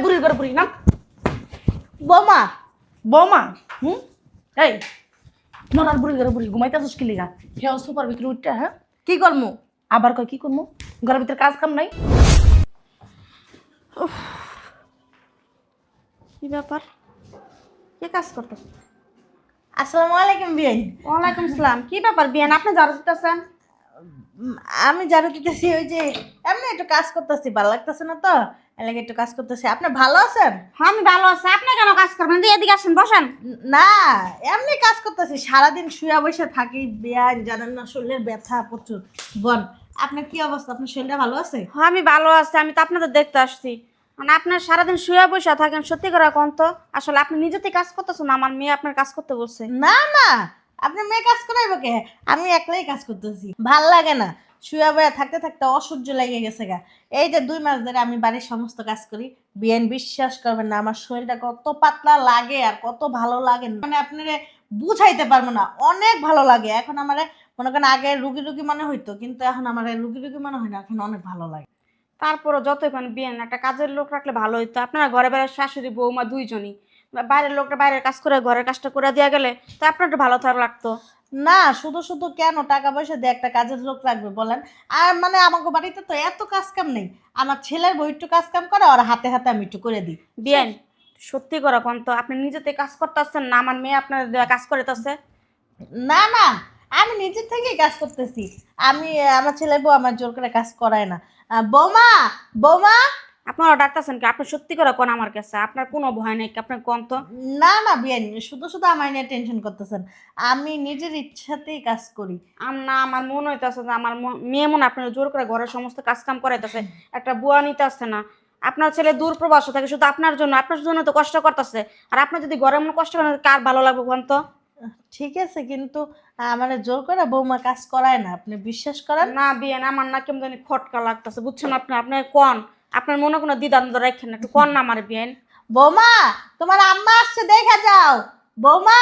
বুড়ি করে বুড়ি নাম। বৌমা বৌমা এই মরার বুড়ি করে বুড়ি ঘুমাইতেছিস কি লিগা? হে সুপার ভিতরে উঠটা হ্যাঁ কি করমু? আবার কয় কি করবো? ঘরের ভিতরে কাজ কাম নাই? কি ব্যাপার? কি কাজ করতেছ? আসসালামু আলাইকুম বিয়ান। ওয়ালাইকুম সালাম। কি ব্যাপার বিয়ান, আপনি ঝাড়ু দিতেছেন? আমি ঝাড়ু দিতেছি, ওই যে এমনি একটু কাজ করতেছি, ভালো লাগতেছে না তো এলাকা একটু কাজ করতেছি। আপনি ভালো আছেন? হ্যাঁ আমি ভালো আছি। আপনি কেন কাজ করবেন? এদিকে আসেন, বসেন। না, এমনি কাজ করতেছি, সারাদিন শুয়ে বসে থাকি। বিয়ান জানেন না, শরীরের ব্যথা প্রচুর। বল আপনার কি অবস্থা? আপনার শরীরটা ভালো আছে? হ্যাঁ আমি ভালো আছি। আমি তো আপনাদের দেখতে আসছি। মানে আপনার সারাদিন শুয়ে বসে থাকেন, সত্যি করে কোন তো আসলে আপনি নিজেতে কাজ করতেছেন? আমার মেয়ে আপনার কাজ করতে বলছে। না না, আপনি মেয়ে কাজ করাইবো কে? আমি একলাই কাজ করতেছি, ভাল লাগে না। শুয়ে বয়ে থাকতে থাকতে অসহ্য লেগে গেছে গা। এই যে 2 মাস ধরে আমি বাড়ির সমস্ত কাজ করি। বিয়ান বিশ্বাস করবেন না, আমার শরীরটা কত পাতলা লাগে আর কত ভালো লাগে, মানে আপনারে বুঝাইতে পারবো না। অনেক ভালো লাগে এখন আমারে। মনে করেন আগে রুগী রুগী মনে হইতো, কিন্তু এখন আমার রুগী রুগী মনে হয় না, এখন অনেক ভালো লাগে। তারপরও যতক্ষণ বিয়ান একটা কাজের লোক রাখলে ভালো হইতো। আপনারা ঘরে বাইরে শাশুড়ি বৌমা দুইজনই, বাইরের লোকটা বাইরের কাজ করে ঘরের কাজটা করে দেওয়া গেলে তা আপনার একটু ভালো থাকা লাগতো। না, শুধু শুধু কেন টাকা পয়সা দিয়ে একটা কাজের লোক রাখবে বলেন? আর মানে আমাকে বাড়িতে তো এত কাজ কাম নেই। আমার ছেলের বউ একটু কাজ কাম করে, আর হাতে হাতে আমি একটু করে দিই। বিয়ান সত্যি করে কোন তো আপনি নিজেতে কাজ করতে আসছেন না আমার মেয়ে আপনার দেয়া কাজ করে তাছে? না না, আমি নিজের থেকেই কাজ করতেছি। আমি আমার ছেলের বউ আমার জোর করে কাজ করায় না। বৌমা, বৌমা। আপনারা ডাকতেছেন কি? আপনি সত্যি করে কোন আমার কাছে আপনার কোনো ভয় নেই কি? আপনার কোন তো। না না বিয়ান, শুধু শুধু আমার নিয়ে টেনশন করতেছেন। আমি নিজের ইচ্ছাতেই কাজ করি। না আমার মনে হইতেছে যে আমার মেয়ে মনে আপনার জোর করে ঘরের সমস্ত কাজ কাম করাইতেছে। একটা বুয়া নিতে আসছে না। আপনার ছেলে দূর প্রবাসে থাকে শুধু আপনার জন্য তো কষ্ট করতেছে। আর আপনি যদি ঘরে মনে কষ্ট করেন কার ভালো লাগবে কোন তো? ঠিক আছে, কিন্তু আমার জোর করে বৌমা কাজ করায় না, আপনি বিশ্বাস করেন। না বিয়েন আমার না কেমন জানি খটকা লাগতেছে, বুঝছেন? আপনার কোন আপনার মনে কোনো দ্বিধাদ্বন্দ্ব রাখেন না, একটু কোন না আমার বিয়েন। বৌমা, তোমার আম্মা আসছে, দেখা যাও। বৌমা,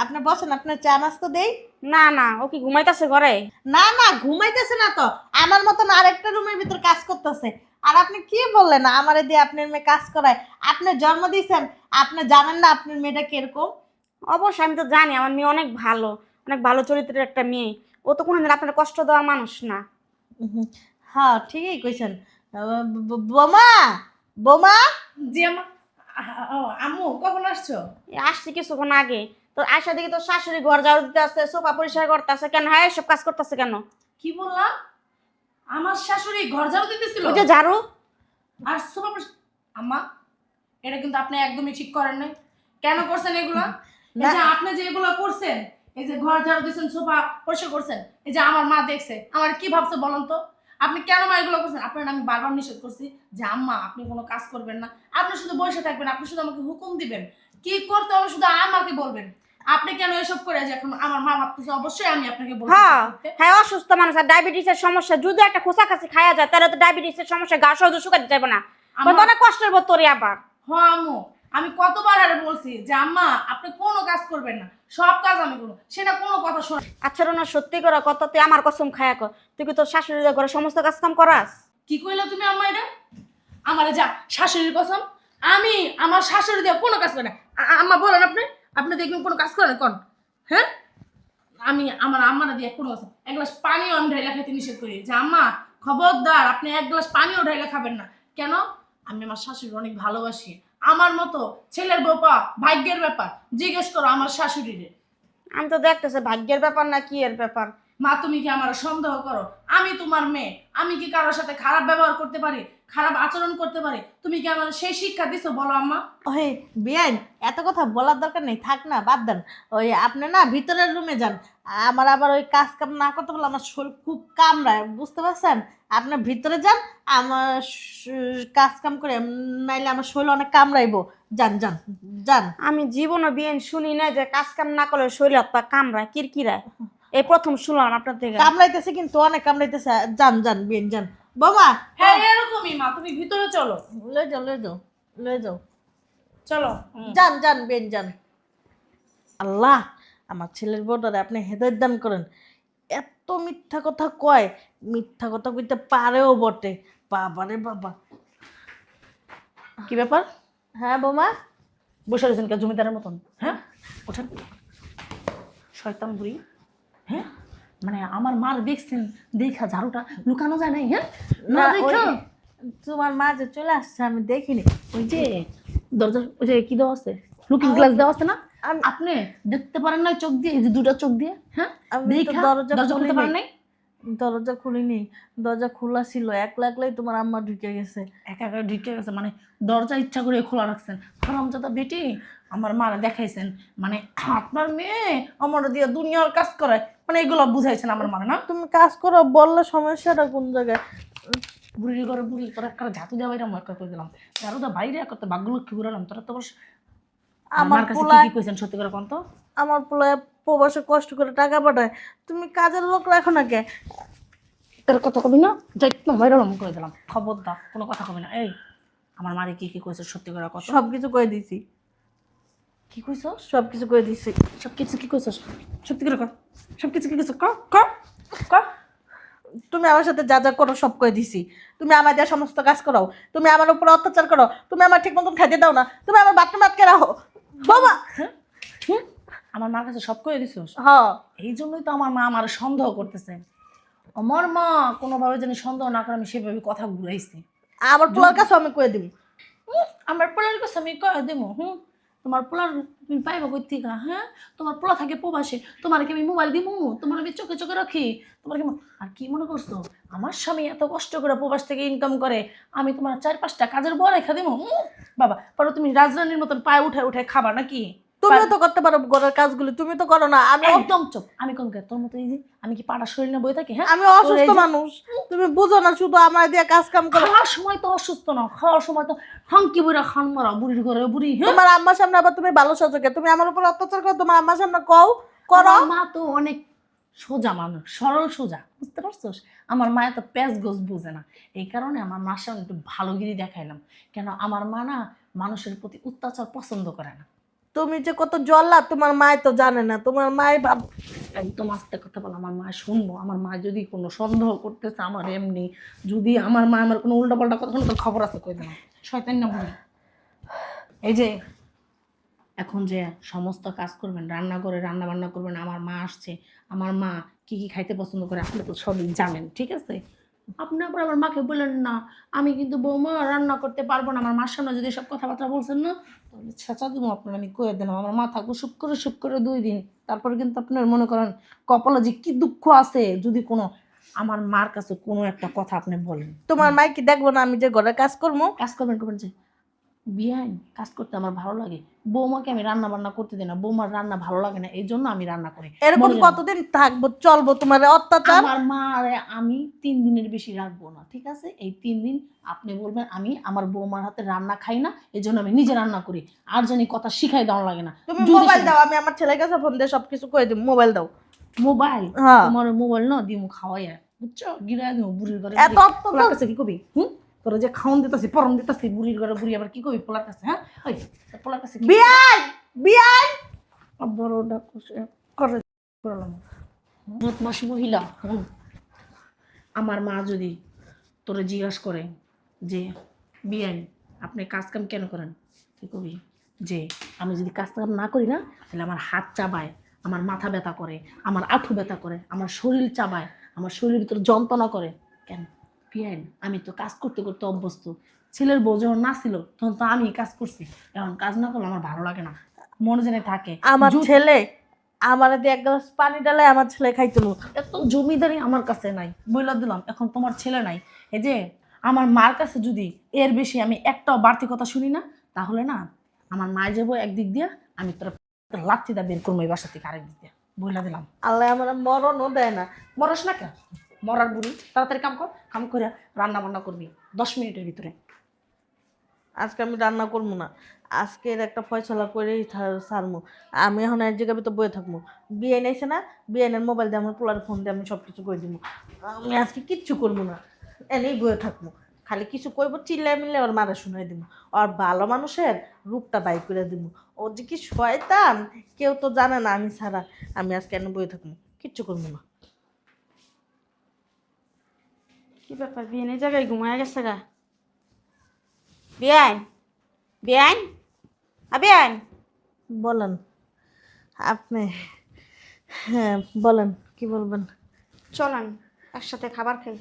আপনি বসেন, আপনার চা নাস্তা দেই। না না, ও কি ঘুমাইতেছে ঘরে? না না, ঘুমাইতেছে না তো, আমার মতন আরেকটা রুমের ভিতর কাজ করতেছে। আর আপনি কি বললেন আমার দিয়ে আপনার মেয়ে কাজ করায়? আপনি জন্ম দিয়েছেন, আপনি জানেন না আপনার মেয়েটা কিরকম? অবশ্যই আমি তো জানি আমার মেয়ে অনেক ভালো চরিত্রের একটা মেয়ে। ও তো কোনোদিন আপনার কষ্ট দেওয়ার মানুষ না। হ্যাঁ ঠিকই কইছেন। বোমা, বোমা। জি আমা। ও আম্মু কখন আসছো? আসছি কিছুক্ষণ আগে। তো আশা দেখি তো শাশুড়ি ঘর ঝাড়ু দিতে আসছে, সোফা পরিষ্কার করতে আসছে। কেন হ্যাঁ এসব কাজ করতেছে কেন? কি বললাম? আমার শাশুড়ি ঘর ঝাড়ু দিতেছিল ওই যে ঝাড়ু। আর সোফা আম্মা, এটা কিন্তু আপনি একদমই ঠিক করেন নাই। কেন করছেন এগুলা? এই যে আপনি যে এগুলা করছেন, এই যে ঘর ঝাড়ু দিয়েছেন, সোফা পরিষ্কার করছেন, এই যে আমার মা দেখছে, আমার কি ভাবছে বলুন তো? আপনি কেন মা এগুলো করছেন? আপনার আমি বারবার নিষেধ করছি যে আম্মা আপনি কোনো কাজ করবেন না, আপনি শুধু বসে থাকবেন, আপনি শুধু আমাকে হুকুম দিবেন কি করতে হবে, শুধু আমাকে বলবেন। আপনি কেন এসব করে যে এখন আমার মা ভাবতেছে অবশ্যই আমি আপনাকে বলবো। হ্যাঁ হ্যাঁ, অসুস্থ মানুষ আর ডায়াবেটিসের সমস্যা যদি একটা খোসা কাছে খাওয়া যায় তাহলে তো ডায়াবেটিসের সমস্যা গা সহজে শুকাতে যাবে না। অনেক কষ্টের বোধ তোরে আবার। হ্যাঁ আম্মু, আমি কতবার আরে বলছি যে আম্মা আপনি কোনো কাজ করবেন না, সব কাজ আমি করবো, সেটা কোনো কথা শোনা। আচ্ছা রোনা সত্যি করে কত তুই আমার কসম খায়া কর, তুই কি তোর শাশুড়িদের ঘরে সমস্ত কাজ কাম করাস? কি কইলা তুমি আম্মা এটা? আমারে যা শাশুড়ির কসম, আমি আমার শাশুড়ি দিয়ে কোনো কাজ করি না। আম্মা বলেন আপনি, আপনি দেখবেন কোনো কাজ করেন কোন? হ্যাঁ, আমি আমার আম্মারা দিয়ে কোনো কাজ, এক গ্লাস পানিও আমি ঢাইলা খাইতে নিষেধ করি যে আম্মা খবরদার আপনি এক গ্লাস পানিও ঢাইলা খাবেন না। কেন? আমি আমার শাশুড়ি অনেক ভালোবাসি। আমার মতো ছেলের বউপা ভাগ্যের ব্যাপার, জিজ্ঞেস করো আমার শাশুড়িরে। আমি তো দেখতেছি ভাগ্যের ব্যাপার না কি এর ব্যাপার। মা তুমি কি আমার সন্দেহ করো? আমি তোমার মেয়ে, আমি কি কারোর সাথে খারাপ ব্যবহার করতে পারি, খারাপ আচরণ করতে পারি? তুমি কি আমার সেই শিক্ষা দিছো বলো আম্মা? ওই বিয়ান, এত কথা বলার দরকার নেই, থাক না, বাদ দেন। ওই আপনি না ভিতরের রুমে যান। আমার আবার ওই কাজ কাম না করতে বলে আমার শরীর খুব কামড়ায়, বুঝতে পারছেন? আপনি ভিতরে যান, আমার কাজ কাম করে, নাইলে আমার শরীর অনেক কামড়াইবো। যান যান যান। আমি জীবনও বিয়েন শুনি না যে কাজ কাম না করলে শরীর হাত পা কামড়ায় কিরকিরায়। এই প্রথম শুনলাম আপনার থেকে। কামড়াইতেছে, কিন্তু অনেক কামড়াইতেছে। যান যান বিয়ান যান। বাবা, হ্যাঁ এরকমই মা, তুমি ভিতরে চলো। লয়ে যাও লয়ে যাও লয়ে যাও। চলো। যান যান বেন যান। আল্লাহ, আমার ছেলের বউটারে আপনি হেদায়েত দান করেন। এত মিথ্যা কথা কয়, মিথ্যা কথা কইতে পারেও বটে। বাবা রে বাবা। কি ব্যাপার? হ্যাঁ বৌমা। বসে রয়েছেন কে জমিদারের মতন? হ্যাঁ, ওঠেন। শয়তান বুড়ি, হ্যাঁ, মানে আমার মার দেখছেন, দেখা ঝাড়ুটা লুকানো যায় নাই? হ্যাঁ, না না, দেখা ওই তোমার মা যে চলে আসছে আমি দেখিনি। ওই যে দরজা, ওই যে কি দেওয়া আছে, লুকিং গ্লাস দেওয়া আছে না, আমি- আপনি দেখতে পারেন না চোখ দিয়ে? এই যে দুটা চোখ দিয়ে, হ্যাঁ, আমি তো দেখা দরজা দরজা খুলতে খুলিনি। পারেন নাই? দরজা খুলিনি, দরজা খোলা ছিল, একলা একলাই তোমার আম্মা ঢুকে গেছে। একা একা ঢুকে গেছে মানে? দরজা ইচ্ছা করে খোলা রাখছেন? হারামজাদা বেটি, আমার মারা দেখাইছেন মানে আপনার মেয়ে আমার দিয়ে দুনিয়ার কাজ করায়, মানে এগুলো বুঝাইছেন আমার মারা না? তুমি কাজ করো, বললে সমস্যাটা কোন জায়গায়? বুড়ির ঘরে বুড়ি তোরা একটা ঝাঁতু দেওয়া বাইরে মক্কা করে দিলাম, ঝাড়ুটা বাইরে করতে ভাগ্যগুলো কি ঘুরালাম তোরা তো। আমার আমার কাছে কি পোলায় কি কইছেন সত্যি করে কোন তো? আমার পোলায় প্রবাসে কষ্ট করে টাকা পাঠায়, তুমি কাজের লোক রাখো না কে? তোর কথা কবি না, যাই না বাইরে লম করে দিলাম, খবরদার কোনো কথা কবি না। এই আমার মারে কি কি কইছে সত্যি করে কত? সবকিছু করে দিছি, কি কইছস? সবকিছু করে দিছি। সব কিছু কি কইছস সত্যি করে কর, সব কিছু কি কইছস কর কর কর। তুমি আমার সাথে যা যা করো সব করে দিছি। তুমি আমার যা সমস্ত কাজ করো, তুমি আমার উপর অত্যাচার করো, তুমি আমার ঠিক মতন খাইতে দাও না, তুমি আমার বাথরুম আটকে রাখো বাবা। হ্যাঁ, হুম? আমার মার কাছে সব কয়ে দিছস? হ্যাঁ, এই জন্যই তো আমার মা আমার সন্দেহ করতেছে। আমার মা কোনোভাবে জানি সন্দেহ না করে আমি সেভাবে কথা ঘুরাইছি। আমার পোলার কাছে আমি করে দিব। আমার পোলার কাছে আমি কয়ে দেবো? তোমার পোলার তুমি পাইবা কই থেকে? হ্যাঁ, তোমার পোলা থাকে প্রবাসে, তোমার কি আমি মোবাইল দিব? তোমার আমি চোখে চোখে রাখি? তোমার কি আর কি মনে করছো আমার স্বামী এত কষ্ট করে প্রবাস থেকে ইনকাম করে, আমি তোমার 4-5টা কাজের বউ রেখা দিব? বাবা, পরে তুমি রাজরানীর মতন পায়ে উঠে উঠে খাবা নাকি? তুমিও তো করতে পারো ঘরের কাজগুলি, তুমি তো করো না। আমি একদম চুপ। আমি কোন তোর মতো এই যে আমি কি পাড়া শরীর না বই থাকি? হ্যাঁ, আমি অসুস্থ মানুষ, তুমি বুঝো না, শুধু আমার দিয়ে কাজ কাম করো। খাওয়ার সময় তো অসুস্থ না, খাওয়ার সময় তো হাঙ্কি বইরা খান মারা বুড়ির ঘরে বুড়ি। হ্যাঁ, তোমার আম্মার সামনে আবার তুমি ভালো সাজোকে, তুমি আমার উপর অত্যাচার করো, তোমার আম্মার সামনে কও করো। আমার মা তো অনেক সোজা মানুষ, সরল সোজা, বুঝতে পারছোস? আমার মা এত প্যাঁচ গোছ বুঝে না, এই কারণে আমার মার সামনে একটু ভালোগিরি দেখাইলাম। কেন আমার মা না মানুষের প্রতি অত্যাচার পছন্দ করে না। তুমি যে কত জ্বললা তোমার মায় তো জানে না, তোমার মায় একদম আস্তে কথা বল, আমার মা শুনবো। আমার মা যদি কোনো সন্দেহ করতেছে আমার এমনি, যদি আমার মা আমার কোনো উল্টাপাল্টা কথা শুনে, তোর খবর আছে কই দিলাম। শয়তান না বলি। এই যে এখন যে সমস্ত কাজ করবেন, রান্না করে রান্না বান্না করবেন, আমার মা আসছে, আমার মা কি কি খাইতে পছন্দ করে আপনি তো সবই জানেন, ঠিক আছে? আপনি আবার আমার মাকে বললেন না আমি কিন্তু বৌমা রান্না করতে পারবো না। আমার মার সামনে যদি সব কথাবার্তা বলছেন না, তাহলে ছেঁচা দেবো আপনার। আমি কয়ে দিলাম আমার মা থাকবো সুখ করে 2 দিন, তারপরে কিন্তু আপনার মনে করেন কপালে যে কি দুঃখ আছে যদি কোনো আমার মার কাছে কোনো একটা কথা আপনি বলেন। তোমার মায় কি দেখবো না আমি যে ঘরে কাজ করবো? কাজ করবেন যে বিয়ান কাজ করতে আমার ভালো লাগে, বৌমাকে আমি রান্না বান্না করতে দিই না, বৌমার রান্না ভালো লাগে না, এই জন্য আমি রান্না করি। এরকম মনে জানো, কতদিন থাকবো চলবো তোমার অত্যাচার? আমার মা আমি 3 দিনের বেশি রাখবো না, ঠিক আছে? এই 3 দিন আপনি বলবেন আমি আমার বৌমার হাতে রান্না খাই না, এই জন্য আমি নিজে রান্না করি, আর জানি কথা শিখাই দেওয়া লাগে না। তুমি যদি মোবাইল দাও, আমি আমার ছেলের কাছে ফোন দিয়ে সবকিছু করে দিব। মোবাইল দাও। মোবাইল, হ্যাঁ। তোমার মোবাইল না দিমু খাওয়াইয়া, বুঝছো? গিরায় দিমু বুড়ির ঘরে। এত পোলার কাছে কি কবি? তোরা যে খাওন দিতাছি পরম দিতাছি বুড়ির ঘরে, বুড়ি আবার কি কবি পোলার কাছে? হ্যাঁ, ওই পোলার কাছে কি বিয়াই বিয়াই বড় ডাক করে করলাম। বদমাস মহিলা। আমার মা যদি তোরে জিজ্ঞাসা করে যে বিয়ান আপনি কাজ কাম কেন করেন, তুই কবি যে আমি যদি কাজ কাম না করি না তাহলে আমার হাত চাবায়, আমার মাথা ব্যথা করে, আমার আঁঠু ব্যথা করে, আমার শরীর চাবায়, আমার শরীরের ভিতরে যন্ত্রণা করে। কেন বিয়ান? আমি তো কাজ করতে করতে অভ্যস্ত। ছেলের বউ যখন না ছিল তখন তো আমি কাজ করছি, এখন কাজ না করলে আমার ভালো লাগে না, মনে জানে থাকে। আমার ছেলে আমার দিয়ে 1 গ্লাস পানি ডালে আমার ছেলে খাইছিল। এত জমিদারি আমার কাছে নাই, বইলা দিলাম। এখন তোমার ছেলে নাই, এই যে আমার মার কাছে যদি এর বেশি আমি একটাও বাড়তি কথা শুনি না, তাহলে না আমার মায় যাবো একদিক দিয়ে, আমি তোর লাথি দা বের করবো এই বাসা থেকে আরেক দিক দিয়ে, বইলা দিলাম। আল্লাহ আমার মরণও দেয় না। মরস না কেন? মরার বুড়ি, তাড়াতাড়ি কাম কর, কাম করে রান্না বান্না করবি 10 মিনিটের ভিতরে। আজকে আমি রান্না করবো না, আজকের একটা ফয়সলা করেই ছাড়বো। আমি এখন এক জায়গায় তো বয়ে থাকবো। বিয়ে নেছে না, বিয়েনের মোবাইল দিয়ে আমার পোলার ফোন দিয়ে আমি সব কিছু করে দিব। আমি আজকে কিচ্ছু করবো না, এনেই বয়ে থাকবো। খালি কিছু করবো, চিল্লাই মিল্লে ওর মারা শুনাই দিব। আর ভালো মানুষের রূপটা বাই করে দিব। ও যে কি শয়তান কেউ তো জানে না আমি ছাড়া। আমি আজকে এনে বয়ে থাকবো, কিচ্ছু করবো না। কি ব্যাপার বিয়ে এই জায়গায় ঘুমায় গেছে গা? বিয়ান বিয়ান বিয়ান, বলেন আপনি। হ্যাঁ বলেন, কি বলবেন? চলেন একসাথে খাবার খাই।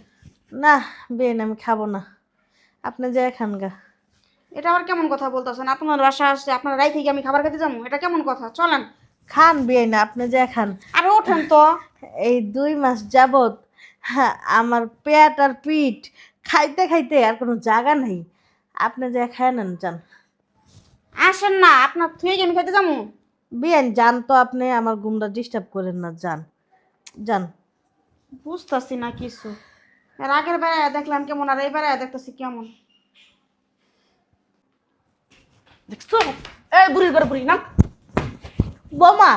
না বেন, আমি খাবো না, আপনি যে খান গা। এটা আবার কেমন কথা বলতেছেন? আপনার বাসা আসছে, আপনার রাই থেকে আমি খাবার খেতে যাবো, এটা কেমন কথা? চলেন। খান বেন, আপনি যে খান। আরে ওঠেন তো। এই 2 মাস যাবত হ্যাঁ আমার পেট আর পিঠ খাইতে খাইতে আর কোনো জায়গা নেই, আপনি যে খায় নেন যান। আসেন না, আপনার থুয়ে আমি খেতে যাবো। বিয়েন যান তো, আপনি আমার ঘুমটা ডিস্টার্ব করেন না, যান যান। বুঝতেছি না কিছু। এর আগের বেড়ায় দেখলাম কেমন, আর এই বেড়ায় দেখতেছি কেমন। দেখছো এই বুড়ির ঘরে বুড়ি না বোমা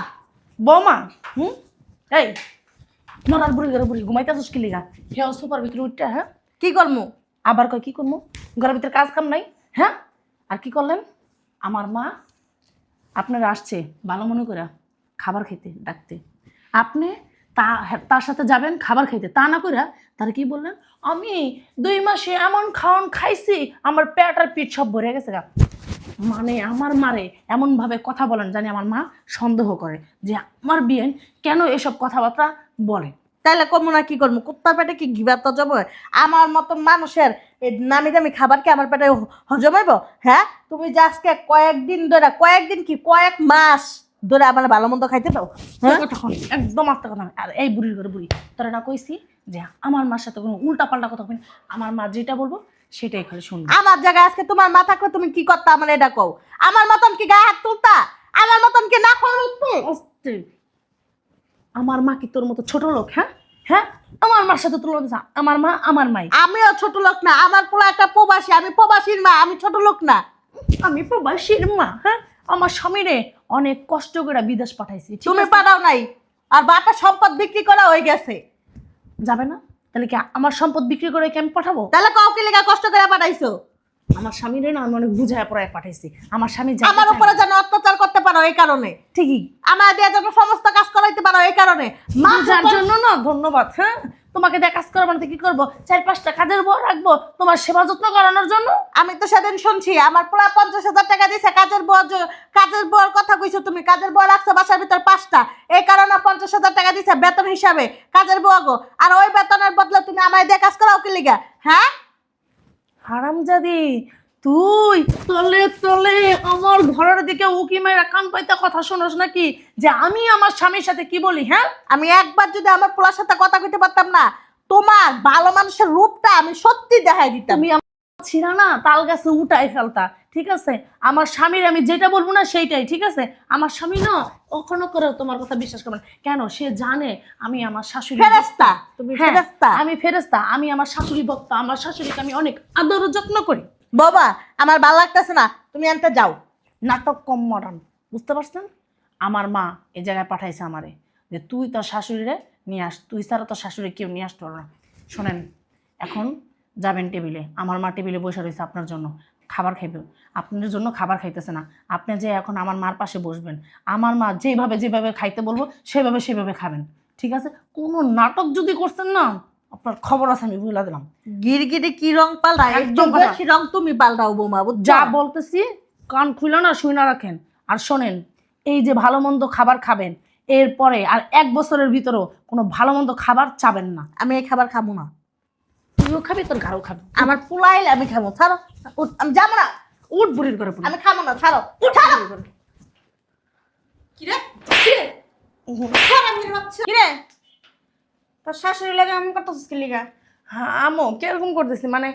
বৌমা, এই মরার বুড়ি ঘরে বুড়ি ঘুমাইতেছিস কি লিগা? হ্যাঁ সোফার ভিতরে উঠটা, হ্যাঁ কি করমু? আবার কয় কি করবো? ঘরের ভিতরে কাজ কাম নাই, হ্যাঁ? আর কি করলেন? আমার মা আপনারা আসছে ভালো মনে করে খাবার খেতে ডাকতে, আপনি তার সাথে যাবেন খাবার খাইতে, তা না করে তার কি বললেন? আমি 2 মাসে এমন খাওয়ান খাইছি আমার পেট আর পিঠ সব ভরে গেছে গা। মানে আমার মারে এমনভাবে কথা বলেন জানি আমার মা সন্দেহ করে যে আমার বিয়ে কেন এসব কথাবার্তা বলে। তাইলে কমু না কি করবো? কুত্তার পেটে কি ঘিবার তো যাবো? আমার মতন মানুষের এই নামি দামি খাবার কি আমার পেটে হজম হইব? হ্যাঁ তুমি যে আজকে কয়েকদিন ধরে, কয়েকদিন কি কয়েক মাস ধরে আমার ভালো মন্দ খাইতে দাও, হ্যাঁ? তখন একদম আস্তে কথা না। আর এই বুড়ির ঘরে বুড়ি তোরা না কইছি যে আমার মার সাথে কোনো উল্টা পাল্টা কথা বলবি না। আমার মা যেটা বলবো সেটাই খালি শুনবো। আমার জায়গায় আজকে তোমার মা থাকলে তুমি কি করতা? আমার এটা কও। আমার মতন কি গায়ে হাত তুলতা? আমার মতন কি না করতে? আস্তে। আমার মা কি তোর মতো ছোট লোক? হ্যাঁ হ্যাঁ, আমার মার সাথে তুলনা দিস? আমার মা আমার মাই। আমিও ছোট লোক না, আমার পোলা একটা প্রবাসী, আমি প্রবাসীর মা, আমি ছোট লোক না। আমি প্রবাসীর মা, হ্যাঁ? আমার স্বামীরে অনেক কষ্ট করে বিদেশ পাঠাইছি, ঠিক তুমি আছে? পাঠাও নাই, আর বাটা সম্পদ বিক্রি করা হয়ে গেছে। যাবে না? তাহলে কি আমার সম্পদ বিক্রি করে কি আমি পাঠাবো? তাহলে কাউকে লেগা কষ্ট করে পাঠাইছো? আমার স্বামীরে না আমি অনেক বুঝায় পড়ায় পাঠাইছি। আমার স্বামী আমার উপরে যেন অত্যাচার করতে পারো এই কারণে, ঠিকই আমার দিয়ে যেন সমস্ত কাজ করাইতে পারো এই কারণে। যার জন্য না ধন্যবাদ। হ্যাঁ, তোমাকে দিয়ে কাজ করবো না তো কি করবো? 4-5টা কাজের বউ রাখবো তোমার সেবা যত্ন করানোর জন্য। আমি তো সেদিন শুনছি আমার পুরা 50,000 টাকা দিছে কাজের বউর কথা কইছো তুমি। কাজের বউ রাখছো বাসার ভিতর 5টা, এই কারণে 50,000 টাকা দিছে বেতন হিসাবে কাজের বউ গো। আর ওই বেতনের বদলে তুমি আমায় দিয়ে কাজ করাও কি লিগা? হ্যাঁ হারামজাদি, তুই তলে তলে আমার ঘরের দিকে উকি মেরা কান পাইতে কথা শোনস নাকি যে আমি আমার স্বামীর সাথে কি বলি? হ্যাঁ, আমি একবার যদি আমার পোলার সাথে কথা কইতে পারতাম না, তোমার ভালো মানুষের রূপটা আমি সত্যি দেখাই দিতাম। তুমি আমার ছিড়া না তাল গাছে উঠাই ফেলতা, ঠিক আছে? আমার স্বামীর আমি যেটা বলবো না সেইটাই, ঠিক আছে? আমার স্বামী না কখনো করে তোমার কথা বিশ্বাস করবে না। কেন? সে জানে আমি আমার শাশুড়ি ফেরেশতা, তুমি হ্যাঁ, ফেরেশতা। আমি ফেরেশতা, আমি আমার শাশুড়ি ভক্ত, আমার শাশুড়িকে আমি অনেক আদর ও যত্ন করি। বাবা আমার ভালো লাগতেছে না, তুমি আনতে যাও। নাটক কম মডার্ন, বুঝতে পারছেন? আমার মা এই জায়গায় পাঠাইছে আমারে যে তুই তোর শাশুড়িরে নিয়ে আস, তুই ছাড়া তোর শাশুড়ি কেউ নিয়ে আসতে পারো না। শোনেন, এখন যাবেন টেবিলে, আমার মা টেবিলে বসে রয়েছে আপনার জন্য খাবার খাইবে। আপনার জন্য খাবার খাইতেছে না, আপনি যে এখন আমার মার পাশে বসবেন, আমার মা যেভাবে যেভাবে খাইতে বলবো সেভাবে সেভাবে খাবেন, ঠিক আছে? কোনো নাটক যদি করছেন না আপনার খবর আছে, আমি বলে দিলাম। গিরগিরি কি রং পাল্টায়? একদম একদম কথা। বেশি রং তুমি পাল্টাও বৌমা, যা বলতেছি কান খুলে না শুই না রাখেন। আর শোনেন, এই যে ভালো মন্দ খাবার খাবেন, এরপরে আর 1 বছরের ভিতরেও কোনো ভালো মন্দ খাবার চাবেন না। আমি এই খাবার খাবো না। তুইও খাবি, তোর ঘাড়ও খাবি। আমার পোলাইলে আমি খাবো, ছাড়ো। উঠ, আমি যাবো না, উঠ বুড়ির করে পুরি। আমি খাবো না, ছাড়ো। ছাড়ো। কিরে কিরে কিরে, তোর শাশুড়ি লাগে এমন করতেছিস কি লিগা? হ্যাঁ আমো কিরকম করতেছি মানে,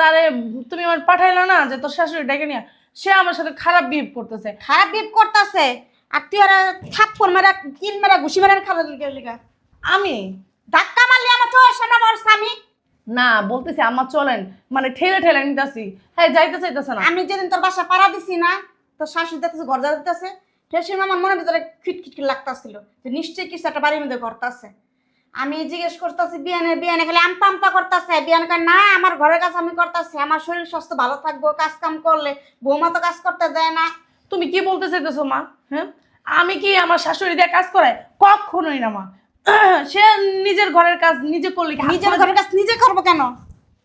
তারে তুমি আমার পাঠাইলো না যে তোর শাশুড়ি ডেকে নিয়ে, সে আমার সাথে খারাপ বিহেভ করতেছে। খারাপ বিপ করতেছে আর তুই আর থাপ্পড় মেরা কিল মেরা ঘুষি মেরা খারাপ লিগা? আমি ধাক্কা মারলি আমার চোখের সামনে বড় স্বামী। না বলতেছি আমার চলেন, মানে ঠেলে ঠেলে নিতেছি। হ্যাঁ যাইতে চাইতেছে না। আমি যেদিন তোর বাসা পাড়া দিছি না, তোর শাশুড়ি দেখতেছে ঘর যা দিতেছে, সেই আমার মনের ভিতরে খিটখিট লাগতেছিল যে নিশ্চয়ই কিছু একটা বাড়ির মধ্যে করতেছে। আমি জিজ্ঞেস করতেছি বিয়ানে বিয়ানে, খালি আমতা আমতা করতেছে। বিয়ান কয় না আমার ঘরের কাজ আমি করতেছি, আমার শরীর স্বাস্থ্য ভালো থাকবো, কাজ কাম করলে বৌমা তো কাজ করতে দেয় না। তুমি কি বলতে চাইতেছো মা? হ্যাঁ, আমি কি আমার শাশুড়ি দিয়ে কাজ করাই? কখনোই না মা। সে নিজের ঘরের কাজ নিজে করলে কি নিজের ঘরের কাজ নিজে করবো কেন?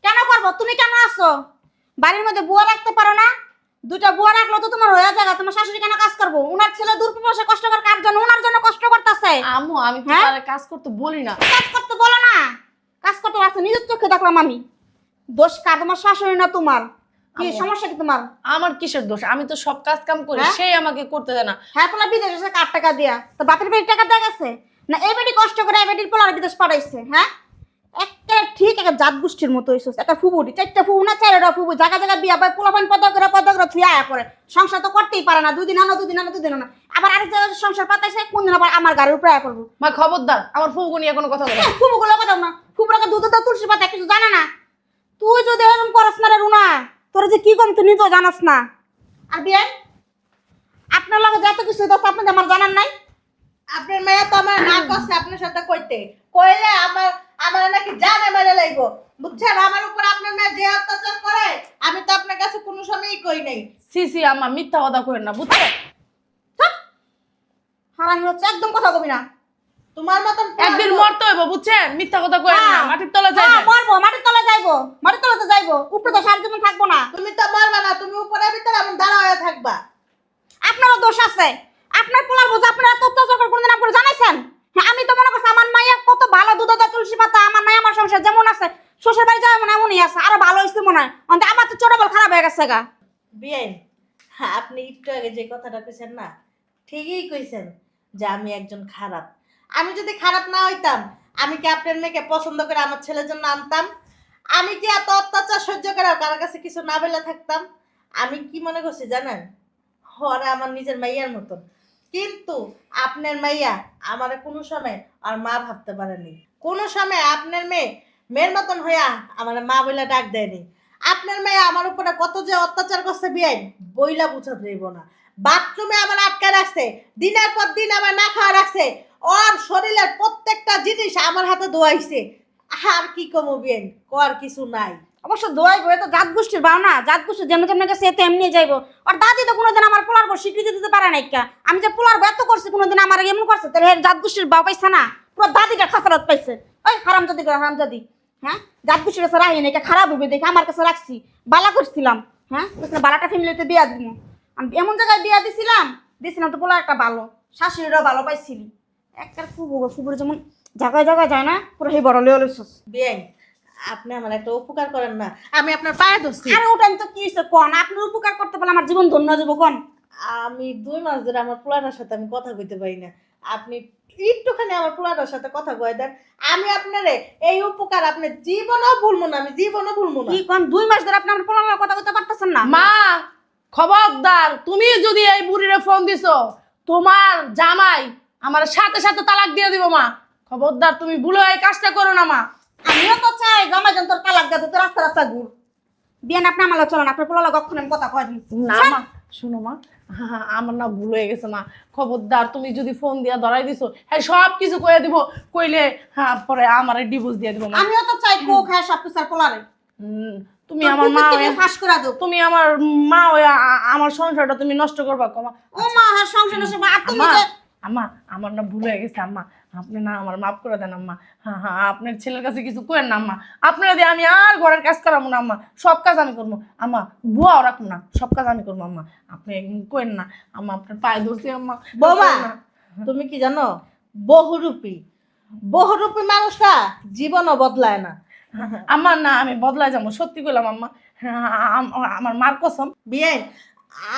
কেন করবো? তুমি কেন আসো? বাড়ির মধ্যে বুয়া রাখতে পারো না? দুটা বুয়া রাখলো তো তোমার হয়ে যাবে। তোমার শাশুড়ি কেন কাজ করবো? উনার ছেলে দূর প্রবাসে কষ্ট করে কার জন্য? উনার জন্য কষ্ট করতেছে। আম্মু আমি তো হ্যাঁ? তারে কাজ করতে বলি না। কাজ করতে বলো না। কাজ করতে আছে নিজের চোখে দেখলাম আমি। দোষ কার? তোমার শাশুড়ি না তোমার? কি আম্মু। সমস্যা কি তোমার? আমার কিসের দোষ? আমি তো সব কাজ কাম করি, হ্যাঁ? সেই আমাকে করতে দেয় না। হ্যাঁ, পোলা বিদেশ গেছে কার টাকা দিয়া? তো বাপের বাড়ির টাকা দেয়া গেছে না? এই বেটি কষ্ট করে এই বেটির পোলার বিদেশ পাঠাইছে। হ্যাঁ, একটা ঠিক একটা জাত গোষ্ঠীর মতো হইছিস। একটা ফুবুটি, চারটা ফুবু না চারটা ফুবু, জায়গা জায়গা বিয়া পায়, পোলাপান পদ করে থুয়া আয়া করে। সংসার তো করতেই পারে না, দুদিন আনো দুদিন আনো দুদিন আনো। আবার আরেক জায়গায় সংসার পাতাইছে, কোন দিন আবার আমার গাড়ির উপরে আয়া পড়বো। মা খবরদার, আমার ফুফু নিয়ে কোনো কথা বলে না। ফুবুগুলো কথা না, ফুবুরাকে দুধ দাও তুলসী পাতা কিছু জানে না। তুই যদি এরকম করস না রে রুনা, তোর যে কি কম তুই নিজেও জানাস না। আর বিয়ে আপনার লগে যত কিছু হইতাছে আপনি আমার জানার নাই। আপনার মেয়ে তো আমার না করছে আপনার সাথে কইতে, কইলে আমার নাকি জানে মেরে লাইবো, বুঝছেন? আমার উপর আপনার মেয়ে যে অত্যাচার করে আমি তো আপনার কাছে কোনো সময়ই কই নাই। সি আম্মা, মিথ্যা কথা কইেন না, বুঝছো? হারামি হচ্ছে, একদম কথা কবি না। তোমার মতন একদিন মরতে হইব, বুঝছেন? মিথ্যা কথা কইেন না, হ্যাঁ। মাটির তলা হ্যাঁ, যাইবেন। মরবো, মাটির তলায় যাইবো, মাটির তলাতে যাইবো, উপরে তো সারা জীবন থাকবো না। তুমি তো মরবা না, তুমি উপরে ভিতরে আমি দাঁড়া হয়ে থাকবা। আপনারও দোষ আছে। আপনার পোলার বোঝা আপনার এত অত্যাচার করে কোনদিন আপনারা জানাইছেন? হ্যাঁ, আমি তো মনে করছি আমার মাইয়া কত ভালো, দুধ দা তুলসী পাতা। আমার মাইয়া আমার সংসার যেমন আছে, শ্বশুর বাড়ি যাওয়া মানে এমনই আছে, আরো ভালো হয়েছে মনে হয়। অন্তে আমার তো ছোট বল খারাপ হয়ে গেছে গা। বিয়ে আপনি একটু আগে যে কথাটা কইছেন না, ঠিকই কইছেন যে আমি একজন খারাপ। আমি যদি খারাপ না হইতাম, আমি কি আপনার মেয়েকে পছন্দ করে আমার ছেলের জন্য আনতাম? আমি কি এত অত্যাচার সহ্য করে কারোর কাছে কিছু না বলে থাকতাম? আমি কি মনে করছি জানেন, ওরা আমার নিজের মাইয়ার মতন। কিন্তু আপনার মাইয়া আমারে কোনো সময় আর মা ভাবতে পারেনি। কোনো সময় আপনার মেয়ের মতন হইয়া আমার মা বইলা ডাক দেয়নি। আপনার মেয়ে আমার উপরে কত যে অত্যাচার করছে বিয়াই বইলা বুঝা যাইব না। বাথরুমে আমার আটকে রাখছে, দিনের পর দিন আমার না খাওয়া রাখছে, ওর শরীরের প্রত্যেকটা জিনিস আমার হাতে ধোয়াইছে। আর কি কমো বিয়াই, কর কিছু নাই। অবশ্য দোয়াই বই তো জাত গোষ্ঠীর বাও না, জাত গোষ্ঠীর যেমন যেমন গেছে এতে এমনি যাইবো। আর দাদি তো কোনোদিন আমার পোলার বউ স্বীকৃতি দিতে পারে নাই কা। আমি যে পোলার বউ এত করছি কোনোদিন আমার এমন করছে, তাহলে এর জাত গোষ্ঠীর বাও পাইছে না, পুরো দাদিটা খাসারাত পাইছে। ওই হারামজাদি, হ্যাঁ, জাত গোষ্ঠীর কাছে রাখি নাকি খারাপ হবে দেখে আমার কাছে রাখছি, বালা করছিলাম। হ্যাঁ, বালাটা ফ্যামিলিতে বিয়া দিব। আমি এমন জায়গায় বিয়া দিছিলাম তো পোলা একটা ভালো, শাশুড়িরাও ভালো পাইছিলি। একটা ফুবুর যেমন জায়গায় জায়গায় যায় না, পুরো সেই বড় লেওয়া লইছস। বিয়াই আপনি আমার একটা উপকার করেন না, আমি আপনার পায়ে ধরছি। আরে ওটাই তো কি হইছে কোন? আপনার উপকার করতে পারলে আমার জীবন ধন্য যাবো কোন? আমি 2 মাস ধরে আমার পোলাটার সাথে আমি কথা কইতে পারি না, আপনি একটুখানি আমার পোলাটার সাথে কথা কয়ে দেন। আমি আপনারে এই উপকার আপনি জীবনও ভুলবো না, আমি জীবনও ভুলবো না। কি কোন 2 মাস ধরে আপনি আমার পোলার কথা কইতে পারতেছেন না? মা খবরদার, তুমি যদি এই বুড়িরে ফোন দিছো, তোমার জামাই আমার সাথে সাথে তালাক দিয়ে দিব। মা খবরদার, তুমি ভুলে এই কাজটা করো না মা। আমিও তো চাই জামাই জান তোর তালাক দাও, তোর রাস্তা রাস্তা ঘুর। বিয়ান আপনি আমার চলেন, আপনার পোলার কখন আমি কথা কয় দিন। না মা, শোনো মা, আমার না ভুল হয়ে গেছে মা। খবরদার, তুমি যদি ফোন দিয়া ধরাই দিছো, হ্যাঁ সব কিছু কয়ে দিব, কইলে হ্যাঁ পরে আমার ডিভোর্স দিয়ে দিব মা। আমিও তো চাই কো খায় সব কিছু আর পোলারে। তুমি আমার মা হয়ে, ফাঁস করে দাও। তুমি আমার মা হয়ে আমার সংসারটা তুমি নষ্ট করবা কমা। ও মা, আর সংসার নষ্ট আর তুমি আম্মা, যে আম্মা আমার না ভুল হয়ে গেছে আম্মা, আপনি না আমার মাফ করে দেন আম্মা। হ্যাঁ হ্যাঁ, আপনার ছেলের কাছে কিছু করেন না আম্মা। আপনারা দিয়ে আমি আর ঘরের কাজ করাবো না আম্মা, সব কাজ আমি করবো আম্মা। বুয়াও রাখবো না, সব কাজ আমি করবো আম্মা। আপনি করেন না আম্মা, আপনার পায়ে ধরছি আম্মা। বৌমা করেন না। তুমি কি জানো, বহুরূপী মানুষরা জীবনও বদলায় না। আম্মা না, আমি বদলায় যাবো, সত্যি কইলাম আম্মা। আমার মার কসম। বিয়ে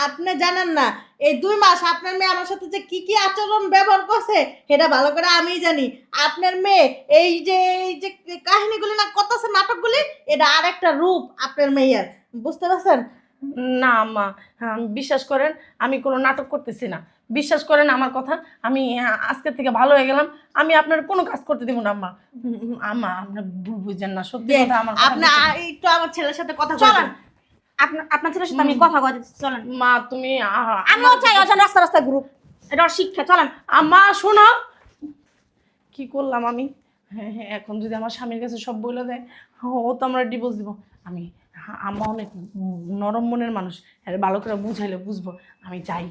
আপনি জানেন না, এই 2 মাস আপনার মেয়ে আমার সাথে যে কি আচরণ ব্যবহার করছে সেটা ভালো করে আমিই জানি। আপনার মেয়ে এই যে কাহিনীগুলি না করতেছে, নাটকগুলি, এটা আরেকটা রূপ আপনার মেয়ের, বুঝতে পারছেন? না আম্মা, বিশ্বাস করেন আমি কোনো নাটক করতেছি না, বিশ্বাস করেন আমার কথা। আমি আজকের থেকে ভালো হয়ে গেলাম, আমি আপনার কোনো কাজ করতে দিব না আম্মা। আম্মা আপনি ভুল বুঝছেন না, সত্যি কথা। আমার কথা আপনি বুঝছেন। একটু আমার ছেলের সাথে কথা চলেন, বলেন। আপনার ছেলের সাথে আমি কথা কয় দিচ্ছি, চলেন। মা তুমি আমিও চাই অজান রাস্তা রাস্তা গ্রুপ, এটা ওর শিক্ষা, চলেন। আম্মা শোনো, কি করলাম আমি? হ্যাঁ হ্যাঁ, এখন যদি আমার স্বামীর কাছে সব বলে দেয়, ও তো আমরা ডিভোর্স দিব। আমি আম্মা অনেক নরম মনের মানুষ, ভালো করে বুঝাইলে বুঝবো। আমি চাই